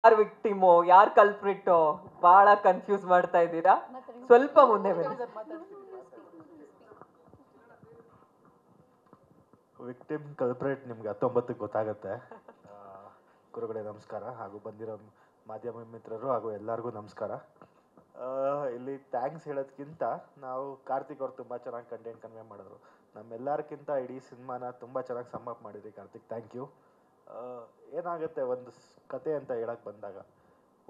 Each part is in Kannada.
ಯಾರು ವಿಕ್ಟಿಮೋ ಯಾರು ಕಲ್ಪ್ರಿಟ್ಟೋ ಬಹಳ ಕನ್ಫ್ಯೂಸ್ ಮಾಡ್ತಾ ಇದ್ದೀರಾ. ಸ್ವಲ್ಪ ಮುಂದೆ ಬನ್ನಿ. ವಿಕ್ಟಿಮ್ ಕಲ್ಪ್ರೇಟ್ ನಿಮ್ಗೆ 19ಕ್ಕೆ ಗೊತ್ತಾಗುತ್ತೆ. ಗುರುಗಳೇ ನಮಸ್ಕಾರ, ಹಾಗೂ ಬಂದಿರೋ ಮಾಧ್ಯಮ ಮಿತ್ರರು ಹಾಗೂ ಎಲ್ಲರಿಗೂ ನಮಸ್ಕಾರ. ಇಲ್ಲಿ ಥ್ಯಾಂಕ್ಸ್ ಹೇಳೋದಕ್ಕಿಂತ ನಾವು ಕಾರ್ತಿಕ್ ಅವ್ರು ತುಂಬ ಚೆನ್ನಾಗಿ ಕಂಟೆಂಟ್ ಕನ್ವೆ ಮಾಡಿದ್ರು. ನಮ್ಮೆಲ್ಲರಿಗಿಂತ ಇಡೀ ಸಿನಿಮಾನ ತುಂಬ ಚೆನ್ನಾಗಿ ಸಮ್ ಅಪ್ ಮಾಡಿದ್ರಿ ಕಾರ್ತಿಕ್, ಥ್ಯಾಂಕ್ ಯು. ಏನಾಗುತ್ತೆ ಒಂದು ಕತೆ ಅಂತ ಹೇಳಕ್ಕೆ ಬಂದಾಗ,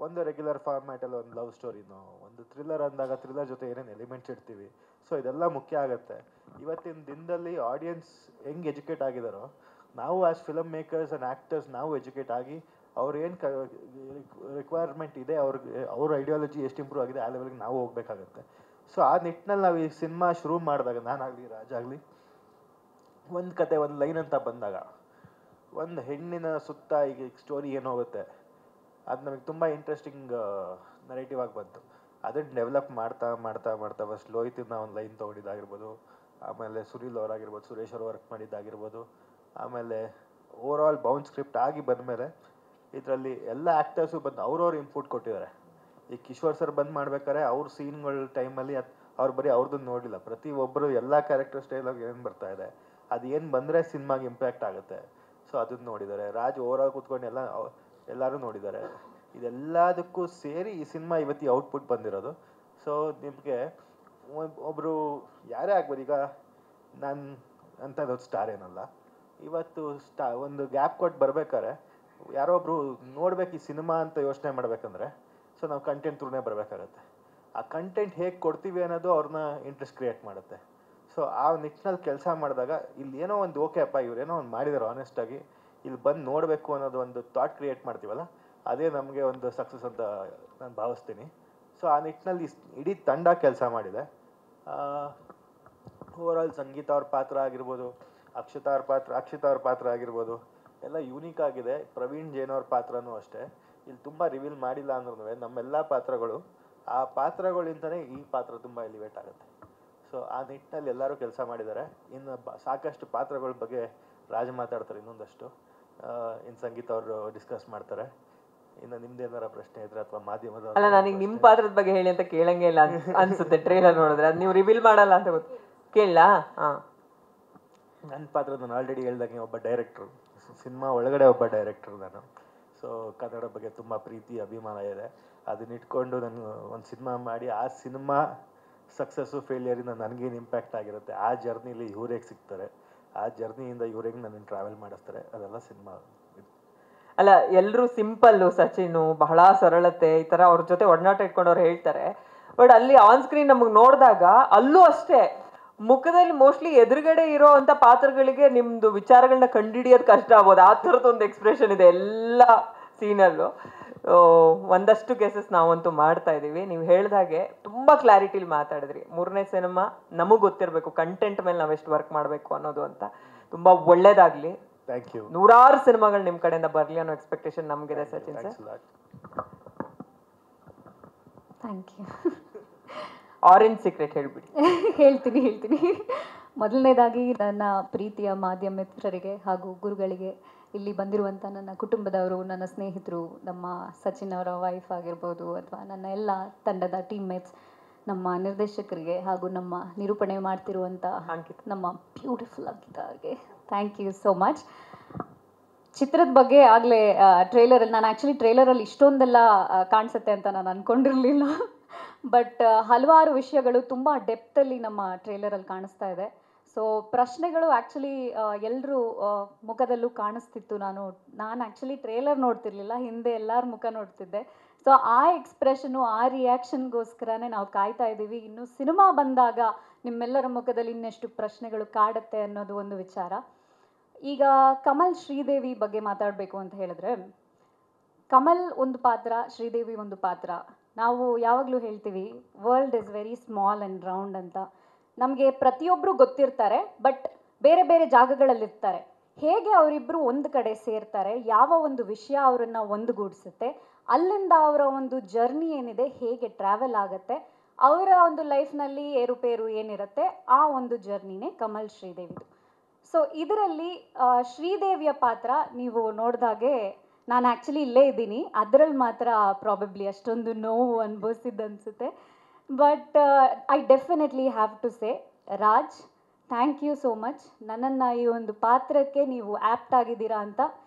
ಒಂದು ರೆಗ್ಯುಲರ್ ಫಾರ್ಮ್ಯಾಟಲ್ಲಿ ಒಂದು ಲವ್ ಸ್ಟೋರಿನೋ, ಒಂದು ಥ್ರಿಲ್ಲರ್ ಅಂದಾಗ ಥ್ರಿಲ್ಲರ್ ಜೊತೆ ಏನೇನು ಎಲಿಮೆಂಟ್ಸ್ ಇಡ್ತೀವಿ, ಸೊ ಇದೆಲ್ಲ ಮುಖ್ಯ ಆಗುತ್ತೆ. ಇವತ್ತಿನ ದಿನದಲ್ಲಿ ಆಡಿಯನ್ಸ್ ಹೆಂಗೆ ಎಜುಕೇಟ್ ಆಗಿದಾರೋ, ನಾವು as film makers and actors ನಾವು ಎಜುಕೇಟ್ ಆಗಿ ಅವ್ರು ಏನು ರಿಕ್ವೈರ್ಮೆಂಟ್ ಇದೆ, ಅವ್ರ ಐಡಿಯಾಲಜಿ ಎಷ್ಟು ಇಂಪ್ರೂವ್ ಆಗಿದೆ ಆ ಲೆವೆಲ್ಗೆ ನಾವು ಹೋಗ್ಬೇಕಾಗತ್ತೆ. ಸೊ ಆ ನಿಟ್ಟಿನಲ್ಲಿ ನಾವು ಈ ಸಿನಿಮಾ ಶುರು ಮಾಡಿದಾಗ, ನಾನಾಗಲಿ ರಾಜ್ ಆಗಲಿ, ಒಂದು ಕತೆ ಒಂದು ಲೈನ್ ಅಂತ ಬಂದಾಗ, ಒಂದು ಹೆಣ್ಣಿನ ಸುತ್ತ ಈಗ ಸ್ಟೋರಿ ಏನು ಹೋಗುತ್ತೆ ಅದು ನಮಗೆ ತುಂಬ ಇಂಟ್ರೆಸ್ಟಿಂಗ್ ನರೇಟಿವ್ ಆಗಿ ಬಂತು. ಅದನ್ನು ಡೆವಲಪ್ ಮಾಡ್ತಾ ಮಾಡ್ತಾ ಮಾಡ್ತಾ ಫಸ್ಟ್ ಲೋಹಿತಿನ ಒಂದು ಲೈನ್ ತೊಗೊಂಡಿದ್ದಾಗಿರ್ಬೋದು, ಆಮೇಲೆ ಸುನಿಲ್ ಅವರಾಗಿರ್ಬೋದು, ಸುರೇಶ್ ಅವರು ವರ್ಕ್ ಮಾಡಿದ್ದಾಗಿರ್ಬೋದು, ಆಮೇಲೆ ಓವರ್ ಆಲ್ ಬೌಂಡ್ ಸ್ಕ್ರಿಪ್ಟ್ ಆಗಿ ಬಂದಮೇಲೆ ಇದರಲ್ಲಿ ಎಲ್ಲ ಆ್ಯಕ್ಟರ್ಸು ಬಂದು ಅವ್ರವ್ರು ಇನ್ಪುಟ್ ಕೊಟ್ಟಿದ್ದಾರೆ. ಈ ಕಿಶೋರ್ ಸರ್ ಬಂದು ಮಾಡ್ಬೇಕಾದ್ರೆ ಅವ್ರ ಸೀನ್ಗಳ ಟೈಮಲ್ಲಿ ಅವ್ರು ಬರೀ ಅವ್ರದ್ದನ್ನು ನೋಡಿಲ್ಲ, ಪ್ರತಿಯೊಬ್ಬರು ಎಲ್ಲ ಕ್ಯಾರೆಕ್ಟರ್ ಸ್ಟೈಲಾಗಿ ಏನು ಬರ್ತಾ ಇದೆ, ಅದು ಏನು ಬಂದರೆ ಸಿನಿಮಾಗೆ ಇಂಪ್ಯಾಕ್ಟ್ ಆಗುತ್ತೆ, ಸೊ ಅದನ್ನು ನೋಡಿದ್ದಾರೆ. ರಾಜ್ ಓವರ್ ಆಲ್ ಕೂತ್ಕೊಂಡು ಎಲ್ಲರೂ ನೋಡಿದ್ದಾರೆ. ಇದೆಲ್ಲದಕ್ಕೂ ಸೇರಿ ಈ ಸಿನಿಮಾ ಇವತ್ತು ಔಟ್ಪುಟ್ ಬಂದಿರೋದು. ಸೊ ನಿಮಗೆ ಒಬ್ಬರು ಯಾರೇ ಆಗ್ಬೋದು, ಈಗ ನಾನು ಅಂಥದ್ದೊಂದು ಸ್ಟಾರ್ ಏನಲ್ಲ, ಇವತ್ತು ಒಂದು ಗ್ಯಾಪ್ ಕೊಟ್ಟು ಬರ್ಬೇಕಾದ್ರೆ ಯಾರೋ ಒಬ್ರು ನೋಡ್ಬೇಕು ಈ ಸಿನಿಮಾ ಅಂತ ಯೋಚನೆ ಮಾಡ್ಬೇಕಂದ್ರೆ, ಸೊ ನಾವು ಕಂಟೆಂಟ್ ಥ್ರೂನೇ ಬರಬೇಕಾಗತ್ತೆ. ಆ ಕಂಟೆಂಟ್ ಹೇಗೆ ಕೊಡ್ತೀವಿ ಅನ್ನೋದು ಅವ್ರನ್ನ ಇಂಟ್ರೆಸ್ಟ್ ಕ್ರಿಯೇಟ್ ಮಾಡುತ್ತೆ. ಸೊ ಆ ನಿಟ್ಟಿನಲ್ಲಿ ಕೆಲಸ ಮಾಡಿದಾಗ ಇಲ್ಲಿ ಏನೋ ಒಂದು ಓಕೆ ಅಪ್ಪ ಇವ್ರೇನೋ ಒಂದು ಮಾಡಿದಾರೆ ಆನೆಸ್ಟಾಗಿ, ಇಲ್ಲಿ ಬಂದು ನೋಡಬೇಕು ಅನ್ನೋದು ಒಂದು ಥಾಟ್ ಕ್ರಿಯೇಟ್ ಮಾಡ್ತೀವಲ್ಲ, ಅದೇ ನಮಗೆ ಒಂದು ಸಕ್ಸಸ್ ಅಂತ ನಾನು ಭಾವಿಸ್ತೀನಿ. ಸೊ ಆ ನಿಟ್ಟಿನಲ್ಲಿ ಇಡೀ ತಂಡ ಕೆಲಸ ಮಾಡಿದೆ. ಓವರಾಲ್ ಸಂಗೀತ ಅವ್ರ ಪಾತ್ರ ಆಗಿರ್ಬೋದು, ಅಕ್ಷತಾ ಅವ್ರ ಪಾತ್ರ ಆಗಿರ್ಬೋದು, ಎಲ್ಲ ಯೂನಿಕ್ ಆಗಿದೆ. ಪ್ರವೀಣ್ ಜೈನ್ ಅವ್ರ ಪಾತ್ರನೂ ಅಷ್ಟೇ. ಇಲ್ಲಿ ತುಂಬ ರಿವೀಲ್ ಮಾಡಿಲ್ಲ ಅಂದ್ರೂ ನಮ್ಮೆಲ್ಲ ಪಾತ್ರಗಳು ಆ ಪಾತ್ರಗಳಿಂದನೇ ಈ ಪಾತ್ರ ತುಂಬ ಎಲಿವೇಟ್ ಆಗುತ್ತೆ. ಸೊ ಆ ನಿಟ್ಟಿನಲ್ಲಿ ಎಲ್ಲರೂ ಕೆಲಸ ಮಾಡಿದ್ದಾರೆ. ಇನ್ನು ಸಾಕಷ್ಟು ಪಾತ್ರಗಳ ಬಗ್ಗೆ ರಾಜ್ ಮಾತಾಡ್ತಾರೆ, ಇನ್ನೊಂದಷ್ಟು ಇನ್ನು ಸಂಗೀತ ಅವರು ಡಿಸ್ಕಸ್ ಮಾಡ್ತಾರೆ. ಇನ್ನು ನಿಮ್ದೇನಾರ ಪ್ರಶ್ನೆ ಇದ್ರೆ ಅಥವಾ ಮಾಧ್ಯಮದ ಅಲ್ಲ, ನನಗೆ ನಿಮ್ಮ ಪಾತ್ರದ ಬಗ್ಗೆ ಹೇಳಿ ಅಂತ ಕೇಳಂಗೆ ಇಲ್ಲ ಅನ್ಸುತ್ತೆ. ಟ್ರೇಲರ್ ನೋಡಿದ್ರೆ ಅದು ನೀವು ರಿವೀಲ್ ಮಾಡಲ್ಲ ಅಂತ ಗೊತ್ತು. ಕೇಳಲಾ? ಹಾಂ, ನನ್ನ ಪಾತ್ರ ನಾನು ಆಲ್ರೆಡಿ ಹೇಳ್ದಂಗೆ ಒಬ್ಬ ಡೈರೆಕ್ಟ್ರು, ಸಿನಿಮಾ ಒಳಗಡೆ ಒಬ್ಬ ಡೈರೆಕ್ಟ್ರು ನಾನು. ಸೊ ಕನ್ನಡ ಬಗ್ಗೆ ತುಂಬ ಪ್ರೀತಿ ಅಭಿಮಾನ ಇದೆ. ಅದನ್ನ ಇಟ್ಕೊಂಡು ನಾನು ಒಂದು ಸಿನಿಮಾ ಮಾಡಿ ಆ ಸಿನಿಮಾ ಸಕ್ಸಸ್ಸು ಫೇಲಿಯರಿಂದ ನನಗೇನು ಇಂಪ್ಯಾಕ್ಟ್ ಆಗಿರುತ್ತೆ, ಆ ಜರ್ನಿಲಿ ಇವ್ರಿಗೆ ಸಿಗ್ತಾರೆ, ಆ ಜರ್ನಿಯಿಂದ ಇವ್ರಿಗೆ ನನ್ನ ಟ್ರಾವೆಲ್ ಮಾಡಿಸ್ತಾರೆ, ಅದೆಲ್ಲ ಸಿನಿಮಾ. ಅಲ್ಲ, ಎಲ್ಲರೂ ಸಿಂಪಲ್ಲು, ಸಚಿನು ಬಹಳ ಸರಳತೆ, ಈ ಥರ ಅವ್ರ ಜೊತೆ ಒಡನಾಟ ಇಟ್ಕೊಂಡು ಅವ್ರು ಹೇಳ್ತಾರೆ. ಬಟ್ ಅಲ್ಲಿ ಆನ್ ಸ್ಕ್ರೀನ್ ನಮಗೆ ನೋಡಿದಾಗ ಅಲ್ಲೂ ಅಷ್ಟೇ ಮುಖದಲ್ಲಿ ಮೋಸ್ಟ್ಲಿ ಎದುರುಗಡೆ ಇರೋ ಅಂಥ ಪಾತ್ರಗಳಿಗೆ ನಿಮ್ಮದು ವಿಚಾರಗಳನ್ನ ಕಂಡುಹಿಡಿಯೋದು ಕಷ್ಟ ಆಗ್ಬೋದು. ಆ ಥರದ್ದೊಂದು ಎಕ್ಸ್ಪ್ರೆಷನ್ ಇದೆ ಎಲ್ಲ ಸೀನಲ್ಲೂ. ಒಂದಷ್ಟು ಕೇಸಸ್ ನಾವಂತೂ ಮಾಡ್ತಾ ಇದ್ದೀವಿ. ನೀವು ಹೇಳಿದಾಗೆ ತುಂಬ ಕ್ಲಾರಿಟಿಲಿ ಮಾತಾಡಿದ್ರಿ. 3ನೇ ಸಿನಿಮಾ ನಮಗೆ ಗೊತ್ತಿರಬೇಕು ಕಂಟೆಂಟ್ ಮೇಲೆ ನಾವೆಷ್ಟು ವರ್ಕ್ ಮಾಡಬೇಕು ಅನ್ನೋದು ಅಂತ. ತುಂಬ ಒಳ್ಳೇದಾಗಲಿ. Thank you. ನೂರಾರು ಸಿನಿಮಾಗಳು ನಿಮ್ಮ ಕಡೆಯಿಂದ ಬರಲಿ ಅನ್ನೋ ಎಕ್ಸ್ಪೆಕ್ಟೇಷನ್ ನಮಗಿದೆ Sachin sir. Thank you. Orange secret ಹೇಳ್ಬಿಡಿ. ಹೇಳ್ತೀನಿ. ಮೊದಲನೇದಾಗಿ ನನ್ನ ಪ್ರೀತಿಯ ಮಾಧ್ಯಮ ಮಿತ್ರರಿಗೆ ಹಾಗೂ ಗುರುಗಳಿಗೆ, ಇಲ್ಲಿ ಬಂದಿರುವಂಥ ನನ್ನ ಕುಟುಂಬದವರು, ನನ್ನ ಸ್ನೇಹಿತರು, ನಮ್ಮ ಸಚಿನ್ ಅವರ ವೈಫ್ ಆಗಿರ್ಬೋದು, ಅಥವಾ ನನ್ನ ಎಲ್ಲ ತಂಡದ ಟೀಮ್ಮೇಟ್ಸ್, ನಮ್ಮ ನಿರ್ದೇಶಕರಿಗೆ ಹಾಗೂ ನಮ್ಮ ನಿರೂಪಣೆ ಮಾಡ್ತಿರುವಂಥ ನಮ್ಮ ಬ್ಯೂಟಿಫುಲ್ ಅಂಕಿತಾ ಅವರಿಗೆ ಥ್ಯಾಂಕ್ ಯು ಸೋ ಮಚ್. ಚಿತ್ರದ ಬಗ್ಗೆ ಆಗಲೇ ಟ್ರೇಲರಲ್ಲಿ, ನಾನು ಆ್ಯಕ್ಚುಲಿ ಟ್ರೇಲರಲ್ಲಿ ಇಷ್ಟೊಂದೆಲ್ಲ ಕಾಣಿಸುತ್ತೆ ಅಂತ ನಾನು ಅಂದ್ಕೊಂಡಿರಲಿಲ್ಲ. ಬಟ್ ಹಲವಾರು ವಿಷಯಗಳು ತುಂಬ ಡೆಪ್ತಲ್ಲಿ ನಮ್ಮ ಟ್ರೇಲರಲ್ಲಿ ಕಾಣಿಸ್ತಾ ಇದೆ. ಸೊ ಪ್ರಶ್ನೆಗಳು ಆ್ಯಕ್ಚುಲಿ ಎಲ್ಲರೂ ಮುಖದಲ್ಲೂ ಕಾಣಿಸ್ತಿತ್ತು. ನಾನು ಆ್ಯಕ್ಚುಲಿ ಟ್ರೇಲರ್ ನೋಡ್ತಿರ್ಲಿಲ್ಲ, ಹಿಂದೆ ಎಲ್ಲರ ಮುಖ ನೋಡ್ತಿದ್ದೆ. ಸೊ ಆ ಎಕ್ಸ್ಪ್ರೆಷನು, ಆ ರಿಯಾಕ್ಷನ್ಗೋಸ್ಕರನೇ ನಾವು ಕಾಯ್ತಾ ಇದ್ದೀವಿ. ಇನ್ನು ಸಿನಿಮಾ ಬಂದಾಗ ನಿಮ್ಮೆಲ್ಲರ ಮುಖದಲ್ಲಿ ಇನ್ನೆಷ್ಟು ಪ್ರಶ್ನೆಗಳು ಕಾಡುತ್ತೆ ಅನ್ನೋದು ಒಂದು ವಿಚಾರ. ಈಗ ಕಮಲ್ ಶ್ರೀದೇವಿ ಬಗ್ಗೆ ಮಾತಾಡಬೇಕು ಅಂತ ಹೇಳಿದ್ರೆ, ಕಮಲ್ ಒಂದು ಪಾತ್ರ, ಶ್ರೀದೇವಿ ಒಂದು ಪಾತ್ರ. ನಾವು ಯಾವಾಗಲೂ ಹೇಳ್ತೀವಿ world is very small and round ಅಂತ. ನಮಗೆ ಪ್ರತಿಯೊಬ್ಬರು ಗೊತ್ತಿರ್ತಾರೆ, ಬಟ್ ಬೇರೆ ಬೇರೆ ಜಾಗಗಳಲ್ಲಿರ್ತಾರೆ. ಹೇಗೆ ಅವರಿಬ್ಬರು ಒಂದು ಕಡೆ ಸೇರ್ತಾರೆ, ಯಾವ ಒಂದು ವಿಷಯ ಅವರನ್ನು ಒಂದುಗೂಡಿಸುತ್ತೆ, ಅಲ್ಲಿಂದ ಅವರ ಒಂದು ಜರ್ನಿ ಏನಿದೆ ಹೇಗೆ ಟ್ರಾವೆಲ್ ಆಗುತ್ತೆ, ಅವರ ಒಂದು ಲೈಫ್ನಲ್ಲಿ ಏರುಪೇರು ಏನಿರುತ್ತೆ, ಆ ಒಂದು ಜರ್ನಿನೇ ಕಮಲ್ ಶ್ರೀದೇವಿದು. ಸೊ ಇದರಲ್ಲಿ ಶ್ರೀದೇವಿಯ ಪಾತ್ರ ನೀವು ನೋಡಿದಾಗೆ ನಾನು ಆ್ಯಕ್ಚುಲಿ ಇಲ್ಲೇ ಇದ್ದೀನಿ, ಅದರಲ್ಲಿ ಮಾತ್ರ ಪ್ರಾಬಬ್ಲಿ ಅಷ್ಟೊಂದು ನೋವು ಅನುಭವಿಸಿದ್ದು ಅನಿಸುತ್ತೆ. But I definitely have to say, Raj, thank you so much. ನನ್ನನ್ನು ಈ ಒಂದು ಪಾತ್ರಕ್ಕೆ ನೀವು ಆ್ಯಪ್ಟ್ ಆಗಿದ್ದೀರಾ ಅಂತ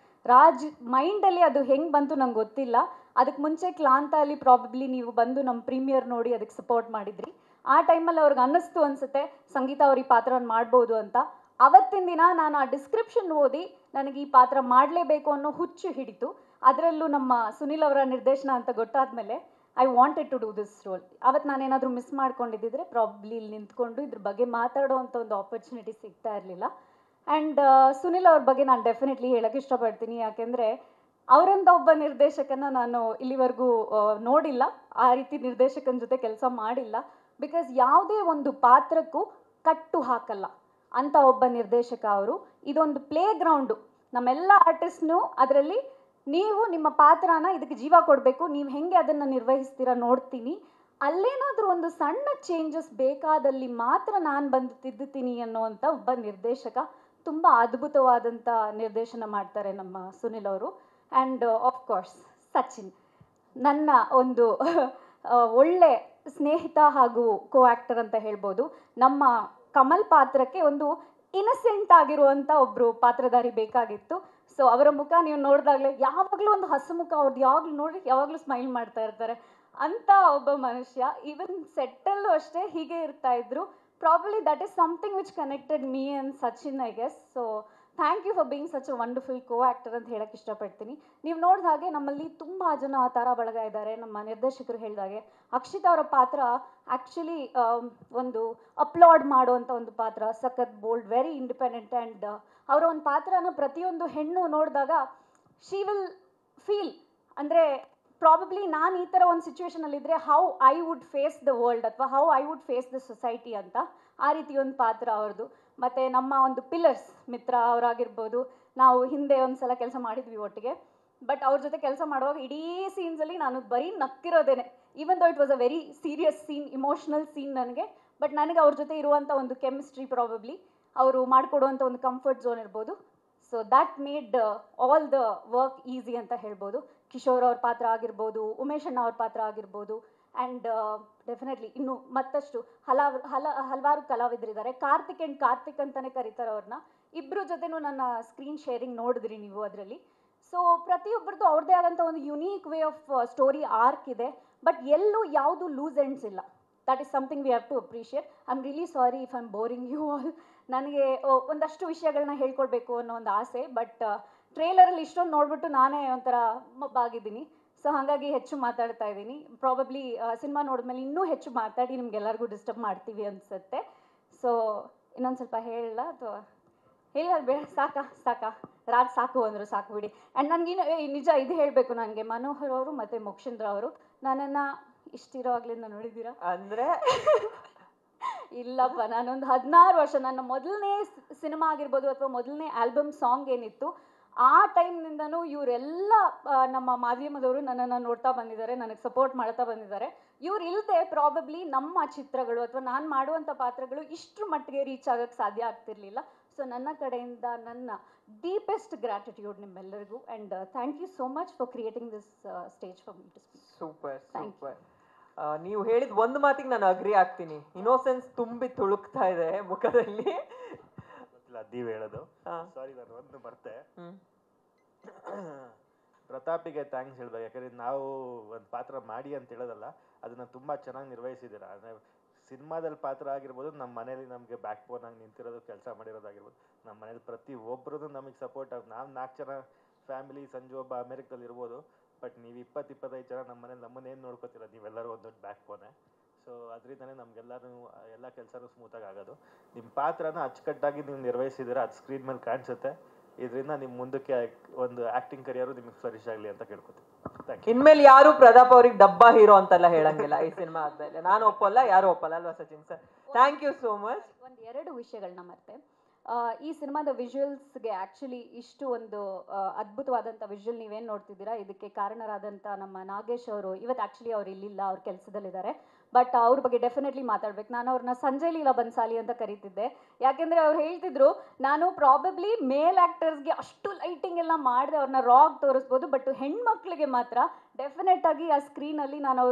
ರಾಜ್ ಮೈಂಡಲ್ಲಿ ಅದು ಹೆಂಗೆ ಬಂತು ನಂಗೆ ಗೊತ್ತಿಲ್ಲ. ಅದಕ್ಕೆ ಮುಂಚೆ ಕ್ಲಾಂತಲ್ಲಿ ಪ್ರಾಬಬ್ಲಿ ನೀವು ಬಂದು ನಮ್ಮ ಪ್ರೀಮಿಯರ್ ನೋಡಿ ಅದಕ್ಕೆ ಸಪೋರ್ಟ್ ಮಾಡಿದ್ರಿ. ಆ ಟೈಮಲ್ಲಿ ಅವ್ರಿಗೆ ಅನ್ನಿಸ್ತು ಅನಿಸುತ್ತೆ ಸಂಗೀತ ಅವ್ರು ಈ ಪಾತ್ರವನ್ನು ಮಾಡ್ಬೋದು ಅಂತ. ಅವತ್ತಿನ ದಿನ ನಾನು ಆ ಡಿಸ್ಕ್ರಿಪ್ಷನ್ ಓದಿ ನನಗೆ ಈ ಪಾತ್ರ ಮಾಡಲೇಬೇಕು ಅನ್ನೋ ಹುಚ್ಚು ಹಿಡಿತು. ಅದರಲ್ಲೂ ನಮ್ಮ ಸುನಿಲ್ ಅವರ ನಿರ್ದೇಶನ ಅಂತ ಗೊತ್ತಾದ್ಮೇಲೆ I wanted to do this role. ಅವತ್ತು ನಾನೇನಾದರೂ ಮಿಸ್ ಮಾಡ್ಕೊಂಡಿದ್ದಿದ್ರೆ ಪ್ರಾಬ್ಲಿ ಇಲ್ಲಿ ನಿಂತ್ಕೊಂಡು ಇದ್ರ ಬಗ್ಗೆ ಮಾತಾಡೋ ಅಂಥ ಒಂದು ಆಪರ್ಚುನಿಟಿ ಸಿಗ್ತಾ ಇರಲಿಲ್ಲ. ಆ್ಯಂಡ್ ಸುನಿಲ್ ಅವ್ರ ಬಗ್ಗೆ ನಾನು ಡೆಫಿನೆಟ್ಲಿ ಹೇಳೋಕ್ಕೆ ಇಷ್ಟಪಡ್ತೀನಿ. ಯಾಕೆಂದರೆ ಅವರಂಥ ಒಬ್ಬ ನಿರ್ದೇಶಕನ ನಾನು ಇಲ್ಲಿವರೆಗೂ ನೋಡಿಲ್ಲ, ಆ ರೀತಿ ನಿರ್ದೇಶಕನ ಜೊತೆ ಕೆಲಸ ಮಾಡಿಲ್ಲ. ಬಿಕಾಸ್ ಯಾವುದೇ ಒಂದು ಪಾತ್ರಕ್ಕೂ ಕಟ್ಟು ಹಾಕಲ್ಲ ಅಂಥ ಒಬ್ಬ ನಿರ್ದೇಶಕ ಅವರು. ಇದೊಂದು ಪ್ಲೇ ಗ್ರೌಂಡು, ನಮ್ಮೆಲ್ಲ ಆರ್ಟಿಸ್ಟ್ನು ಅದರಲ್ಲಿ ನೀವು ನಿಮ್ಮ ಪಾತ್ರನ ಇದಕ್ಕೆ ಜೀವ ಕೊಡಬೇಕು, ನೀವು ಹೆಂಗೆ ಅದನ್ನು ನಿರ್ವಹಿಸ್ತೀರಾ ನೋಡ್ತೀನಿ. ಅಲ್ಲೇನಾದರೂ ಒಂದು ಸಣ್ಣ ಚೇಂಜಸ್ ಬೇಕಾದಲ್ಲಿ ಮಾತ್ರ ನಾನು ಬಂದು ತಿದ್ದುತ್ತೀನಿ ಅನ್ನೋವಂಥ ಒಬ್ಬ ನಿರ್ದೇಶಕ. ತುಂಬ ಅದ್ಭುತವಾದಂಥ ನಿರ್ದೇಶನ ಮಾಡ್ತಾರೆ ನಮ್ಮ ಸುನಿಲ್ ಅವರು. ಆ್ಯಂಡ್ ಆಫ್ಕೋರ್ಸ್ ಸಚಿನ್, ನನ್ನ ಒಂದು ಒಳ್ಳೆ ಸ್ನೇಹಿತ ಹಾಗೂ ಕೋ ಆ್ಯಕ್ಟರ್ ಅಂತ ಹೇಳ್ಬೋದು. ನಮ್ಮ ಕಮಲ್ ಪಾತ್ರಕ್ಕೆ ಒಂದು ಇನ್ನಸೆಂಟ್ ಆಗಿರುವಂಥ ಒಬ್ಬರು ಪಾತ್ರಧಾರಿ ಬೇಕಾಗಿತ್ತು. ಸೊ ಅವರ ಮುಖ ನೀವು ನೋಡಿದಾಗಲೇ ಯಾವಾಗಲೂ ಒಂದು ಹಸುಮುಖ, ಅವ್ರದ್ದು ಯಾವಾಗಲೂ ನೋಡಿ ಯಾವಾಗಲೂ ಸ್ಮೈಲ್ ಮಾಡ್ತಾ ಇರ್ತಾರೆ ಅಂಥ ಒಬ್ಬ ಮನುಷ್ಯ. ಈವನ್ ಸೆಟ್ಟಲ್ಲೂ ಅಷ್ಟೇ ಹೀಗೆ ಇರ್ತಾ ಇದ್ರು. Probably that is something which connected me and Sachin, I guess. So thank you for being such a wonderful co actor ಅಂತ ಹೇಳಕ್ಕೆ ಇಷ್ಟಪಡ್ತೀನಿ. ನೀವು ನೋಡಿದ ಹಾಗೆ ನಮ್ಮಲ್ಲಿ ತುಂಬ ಜನ ತಾರಾ ಬಳಗ ಇದ್ದಾರೆ. ನಮ್ಮ ನಿರ್ದೇಶಕರು ಹೇಳಿದಾಗೆ ಅಕ್ಷಿತಾ ಅವರ ಪಾತ್ರ ಆ್ಯಕ್ಚುಲಿ ಒಂದು ಅಪ್ಲಾಡ್ ಮಾಡುವಂಥ ಒಂದು ಪಾತ್ರ, ಸಖತ್ ಬೋಲ್ಡ್, ವೆರಿ ಇಂಡಿಪೆಂಡೆಂಟ್. ಆ್ಯಂಡ್ ಅವರ ಒಂದು ಪಾತ್ರನ ಪ್ರತಿಯೊಂದು ಹೆಣ್ಣು ನೋಡಿದಾಗ ಶಿ ವಿಲ್ ಫೀಲ್, ಅಂದರೆ ಪ್ರಾಬಬ್ಲಿ ನಾನು ಈ ಥರ ಒಂದು ಸಿಚುವೇಶನಲ್ಲಿದ್ದರೆ how I would face the world ಅಥವಾ how I would face the society ಅಂತ, ಆ ರೀತಿ ಒಂದು ಪಾತ್ರ ಅವ್ರದ್ದು. ಮತ್ತು ನಮ್ಮ ಒಂದು ಪಿಲ್ಲರ್ಸ್ ಮಿತ್ರ ಅವರಾಗಿರ್ಬೋದು, ನಾವು ಹಿಂದೆ ಒಂದು ಸಲ ಕೆಲಸ ಮಾಡಿದ್ವಿ ಒಟ್ಟಿಗೆ. ಬಟ್ ಅವ್ರ ಜೊತೆ ಕೆಲಸ ಮಾಡುವಾಗ ಇಡೀ ಸೀನ್ಸಲ್ಲಿ ನಾನು ಬರೀ ನಕ್ಕಿರೋದೇನೆ. Even though it was a very serious scene, emotional scene ನನಗೆ. ಬಟ್ ನನಗೆ ಅವ್ರ ಜೊತೆ ಇರುವಂಥ ಒಂದು ಕೆಮಿಸ್ಟ್ರಿ, ಪ್ರಾಬಬ್ಲಿ ಅವರು ಮಾಡಿಕೊಡುವಂಥ ಒಂದು ಕಂಫರ್ಟ್ ಝೋನ್ ಇರ್ಬೋದು. So that made all the work easy ಅಂತ ಹೇಳ್ಬೋದು. ಕಿಶೋರ್ ಅವ್ರ ಪಾತ್ರ ಆಗಿರ್ಬೋದು, ಉಮೇಶ್ ಅಣ್ಣ ಅವ್ರ ಪಾತ್ರ ಆಗಿರ್ಬೋದು. ಆ್ಯಂಡ್ ಡೆಫಿನೆಟ್ಲಿ ಇನ್ನೂ ಮತ್ತಷ್ಟು ಹಲವಾರು ಕಲಾವಿದರಿದ್ದಾರೆ. ಕಾರ್ತಿಕ್ ಆ್ಯಂಡ್ ಕಾರ್ತಿಕ್ ಅಂತಲೇ ಕರೀತಾರೆ ಅವ್ರನ್ನ. ಇಬ್ಬರ ಜೊತೆನೂ ನನ್ನ ಸ್ಕ್ರೀನ್ ಶೇರಿಂಗ್ ನೋಡಿದ್ರಿ ನೀವು ಅದರಲ್ಲಿ. ಸೊ ಪ್ರತಿಯೊಬ್ಬರದ್ದು ಅವ್ರದ್ದೇ ಆದಂಥ ಒಂದು unique way of story arc ಇದೆ. ಬಟ್ ಎಲ್ಲೂ ಯಾವುದು ಲೂಸ್ ಎಂಡ್ಸ್ ಇಲ್ಲ. That is something we have to appreciate. I am really sorry if I am boring you all. ನನಗೆ ಒಂದಷ್ಟು ವಿಷಯಗಳನ್ನ ಹೇಳ್ಕೊಡ್ಬೇಕು ಅನ್ನೋ ಒಂದು ಆಸೆ. ಬಟ್ ಟ್ರೇಲರಲ್ಲಿ ಇಷ್ಟೊಂದು ನೋಡ್ಬಿಟ್ಟು ನಾನೇ ಒಂಥರ ಮಬ್ಬಾಗಿದ್ದೀನಿ. ಸೊ ಹಾಗಾಗಿ ಹೆಚ್ಚು ಮಾತಾಡ್ತಾ ಇದ್ದೀನಿ. ಪ್ರಾಬಬ್ಲಿ ಸಿನಿಮಾ ನೋಡಿದ್ಮೇಲೆ ಇನ್ನೂ ಹೆಚ್ಚು ಮಾತಾಡಿ ನಿಮ್ಗೆಲ್ಲರಿಗೂ ಡಿಸ್ಟರ್ಬ್ ಮಾಡ್ತೀವಿ ಅನಿಸುತ್ತೆ. ಸೊ ಇನ್ನೊಂದು ಸ್ವಲ್ಪ ಹೇಳಲ್ಲ ಅಥವಾ ಹೇಳಲ್ಲ? ಬೇಡ, ಸಾಕಾ ರಾಜ್ ಸಾಕು ಅಂದರು, ಸಾಕು ಬಿಡಿ. ಆ್ಯಂಡ್ ನನಗಿನ್ನು ನಿಜ ಇದು ಹೇಳಬೇಕು, ನನಗೆ ಮನೋಹರ್ ಅವರು ಮತ್ತು ಮೋಕ್ಷೇಂದ್ರ ಅವರು ನನ್ನನ್ನು ಇಷ್ಟಿರೋವಾಗಲಿಂದ ನೋಡಿದ್ದೀರಾ ಅಂದರೆ ಇಲ್ಲಪ್ಪ, ನಾನೊಂದು 16 ವರ್ಷ, ನನ್ನ ಮೊದಲನೇ ಸಿನಿಮಾ ಆಗಿರ್ಬೋದು ಅಥವಾ ಮೊದಲನೇ ಆಲ್ಬಮ್ ಸಾಂಗ್ ಏನಿತ್ತು ಆ ಟೈಮ್ನಿಂದನೂ ಇವರೆಲ್ಲ ನಮ್ಮ ಮಾಧ್ಯಮದವರು ನನ್ನನ್ನು ನೋಡ್ತಾ ಬಂದಿದ್ದಾರೆ, ನನಗೆ ಸಪೋರ್ಟ್ ಮಾಡ್ತಾ ಬಂದಿದ್ದಾರೆ. ಇವ್ರು ಇಲ್ಲದೆ ಪ್ರಾಬಬ್ಲಿ ನಮ್ಮ ಚಿತ್ರಗಳು ಅಥವಾ ನಾನು ಮಾಡುವಂಥ ಪಾತ್ರಗಳು ಇಷ್ಟರ ಮಟ್ಟಿಗೆ ರೀಚ್ ಆಗೋಕ್ಕೆ ಸಾಧ್ಯ ಆಗ್ತಿರ್ಲಿಲ್ಲ. ಸೊ ನನ್ನ ಕಡೆಯಿಂದ ನನ್ನ ಡೀಪೆಸ್ಟ್ ಗ್ರ್ಯಾಟಿಟ್ಯೂಡ್ ನಿಮ್ಮೆಲ್ಲರಿಗೂ. And thank you so much for creating this stage for me to speak. Super. ನೀವು ಹೇಳಿದ ಒಂದು ಮಾತಿಗೆ ನಾನು ಅಗ್ರಿ ಆಗ್ತೀನಿ. ಇನ್ನೋಸೆನ್ಸ್ ತುಂಬಿ ತುಳುಕ್ತಾ ಇದೆ ಮುಖದಲ್ಲಿ. ನೀವು ಹೇಳೋದು ಸಾರಿ, ನಾನು ಒಂದು ಬರ್ತೆ. ಪ್ರತಾಪಿಗೆ ಥ್ಯಾಂಕ್ಸ್ ಹೇಳ್ಬೇಕು. ಯಾಕಂದ್ರೆ ನಾವು ಒಂದು ಪಾತ್ರ ಮಾಡಿ ಅಂತ ಹೇಳೋದಲ್ಲ, ಅದನ್ನ ತುಂಬಾ ಚೆನ್ನಾಗಿ ನಿರ್ವಹಿಸಿದ್ದೀರಾ. ಅಂದರೆ ಸಿನಿಮಾದಲ್ಲಿ ಪಾತ್ರ ಆಗಿರ್ಬೋದು, ನಮ್ಮ ಮನೇಲಿ ನಮಗೆ ಬ್ಯಾಕ್ ಬೋನ್ ಆಗಿ ನಿಂತಿರೋದು, ಕೆಲಸ ಮಾಡಿರೋದಾಗಿರ್ಬೋದು, ನಮ್ಮ ಮನೇಲಿ ಪ್ರತಿ ಒಬ್ಬರದ್ದು ನಮಗೆ ಸಪೋರ್ಟ್ ಆಗಿ. ನಾವು 4 ಜನ ಫ್ಯಾಮಿಲಿ, ಸಂಜು ಒಬ್ಬ ಅಮೆರಿಕದಲ್ಲಿ ಇರ್ಬೋದು, ಬಟ್ ನೀವು 20-25 ಜನ ನಮ್ಮ ಮನೇಲಿ ನಮ್ಮನ್ನೇನು ನೋಡ್ಕೋತೀರ, ನೀವೆಲ್ಲರೂ ಒಂದು ದೊಡ್ಡ ಬ್ಯಾಕ್ ಬೋನೆ. ಸೊ ಅದರಿಂದನೇ ನಮಗೆಲ್ಲರೂ ಎಲ್ಲ ಕೆಲಸನೂ ಸ್ಮೂತಾಗಿ ಆಗೋದು. ನಿಮ್ಮ ಪಾತ್ರನ ಅಚ್ಚುಕಟ್ಟಾಗಿ ನೀವು ನಿರ್ವಹಿಸಿದ್ದೀರಾ, ಅದು ಸ್ಕ್ರೀನ್ ಮೇಲೆ ಕಾಣಿಸುತ್ತೆ. ಇದರಿಂದ ನಿಮ್ಮ ಮುಂದಕ್ಕೆ ಒಂದು ಆ್ಯಕ್ಟಿಂಗ್ ಕರಿಯರು ನಿಮಗೆ ಫ್ಲರಿಶ್ ಆಗಲಿ ಅಂತ ಕೇಳ್ಕೊತೀನಿ. ಇನ್ಮೇಲೆ ಯಾರು ಪ್ರತಾಪ್ ಅವ್ರಿಗೆ ಡಬ್ಬಾ ಹೀರೋ ಅಂತೆಲ್ಲ ಹೇಳಂಗಿಲ್ಲ ಈ ಸಿನಿಮಾ ಆದ್ಮೇಲೆ. ನಾನು ಒಪ್ಪಲ್ಲ, ಯಾರು ಒಪ್ಪಲ್ಲ ಅಲ್ವಾ Sachin sir? Thank you so much. ಒಂದು 2 ವಿಷಯಗಳನ್ನ ಮತ್ತೆ ಈ ಸಿನಿಮಾದ ವಿಜುವಲ್ಸ್ಗೆ ಆ್ಯಕ್ಚುಲಿ ಇಷ್ಟು ಒಂದು ಅದ್ಭುತವಾದಂಥ ವಿಜುವಲ್ ನೀವೇನು ನೋಡ್ತಿದ್ದೀರಾ, ಇದಕ್ಕೆ ಕಾರಣರಾದಂಥ ನಮ್ಮ ನಾಗೇಶ್ ಅವರು ಇವತ್ತು ಆ್ಯಕ್ಚುಲಿ ಅವ್ರು ಇಲ್ಲಿಲ್ಲ, ಅವ್ರ ಕೆಲಸದಲ್ಲಿದ್ದಾರೆ. ಬಟ್ ಅವ್ರ ಬಗ್ಗೆ ಡೆಫಿನೆಟ್ಲಿ ಮಾತಾಡ್ಬೇಕು. ನಾನು ಅವ್ರನ್ನ ಸಂಜಯ್ ಲೀಲಾ ಬನ್ಸಾಲಿ ಅಂತ ಕರೀತಿದ್ದೆ. ಯಾಕೆಂದರೆ ಅವ್ರು ಹೇಳ್ತಿದ್ರು, ನಾನು ಪ್ರಾಬಬ್ಲಿ ಮೇಲ್ ಆ್ಯಕ್ಟರ್ಸ್ಗೆ ಅಷ್ಟು ಲೈಟಿಂಗ್ ಎಲ್ಲ ಮಾಡಿದೆ ಅವ್ರನ್ನ ರಾಗ್ ತೋರಿಸ್ಬೋದು, ಬಟ್ ಹೆಣ್ಮಕ್ಳಿಗೆ ಮಾತ್ರ ಡೆಫಿನೆಟ್ ಆಗಿ ಆ ಸ್ಕ್ರೀನಲ್ಲಿ ನಾನು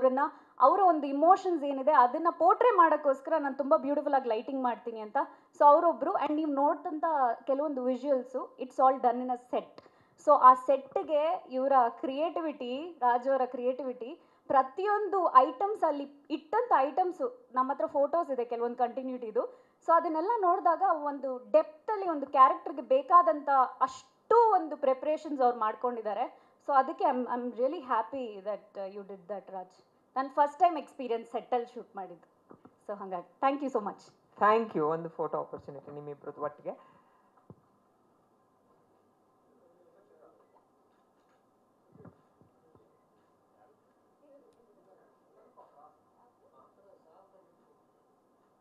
ಅವರ ಒಂದು ಇಮೋಷನ್ಸ್ ಏನಿದೆ ಅದನ್ನು ಪೋರ್ಟ್ರೇ ಮಾಡೋಕ್ಕೋಸ್ಕರ ನಾನು ತುಂಬ ಬ್ಯೂಟಿಫುಲ್ ಆಗಿ ಲೈಟಿಂಗ್ ಮಾಡ್ತೀನಿ ಅಂತ. ಸೊ ಅವರೊಬ್ಬರು. ಆ್ಯಂಡ್ ನೀವು ನೋಡ್ತಂಥ ಕೆಲವೊಂದು visuals it's all done in a set. So ಆ ಸೆಟ್ಗೆ ಇವರ ಕ್ರಿಯೇಟಿವಿಟಿ, ರಾಜು ಅವರ ಕ್ರಿಯೇಟಿವಿಟಿ, ಪ್ರತಿಯೊಂದು ಐಟಮ್ಸ್ ಅಲ್ಲಿ ಇಟ್ಟಂಥ ಐಟಮ್ಸು ನಮ್ಮ ಹತ್ರ ಫೋಟೋಸ್ ಇದೆ ಕೆಲವೊಂದು ಕಂಟಿನ್ಯೂಟಿದು. ಸೊ ಅದನ್ನೆಲ್ಲ ನೋಡಿದಾಗ ಒಂದು ಡೆಪ್ತಲ್ಲಿ ಒಂದು ಕ್ಯಾರೆಕ್ಟರ್ಗೆ ಬೇಕಾದಂಥ ಅಷ್ಟು ಒಂದು ಪ್ರಿಪ್ರೇಷನ್ಸ್ ಅವ್ರು ಮಾಡ್ಕೊಂಡಿದ್ದಾರೆ. ಸೊ ಅದಕ್ಕೆ I am really happy that you did that Raj. ನಾನು ಫಸ್ಟ್ ಟೈಮ್ ಎಕ್ಸ್ಪೀರಿಯನ್ಸ್ ಸೆಟ್ಟಲ್ಲಿ ಶೂಟ್ ಮಾಡಿದ್ದು. ಸೊ ಹಾಗಾಗಿ thank you so much. Thank you. ಒಂದು ಫೋಟೋ ಆಪರ್ಚುನಿಟಿ ನಿಮ್ಮಿಬ್ರದ್ದು ಒಟ್ಟಿಗೆ.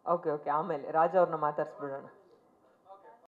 ಓಕೆ, ಆಮೇಲೆ ರಾಜ ಅವ್ರನ್ನ ಮಾತಾಡ್ಸ್ಬಿಡೋಣ.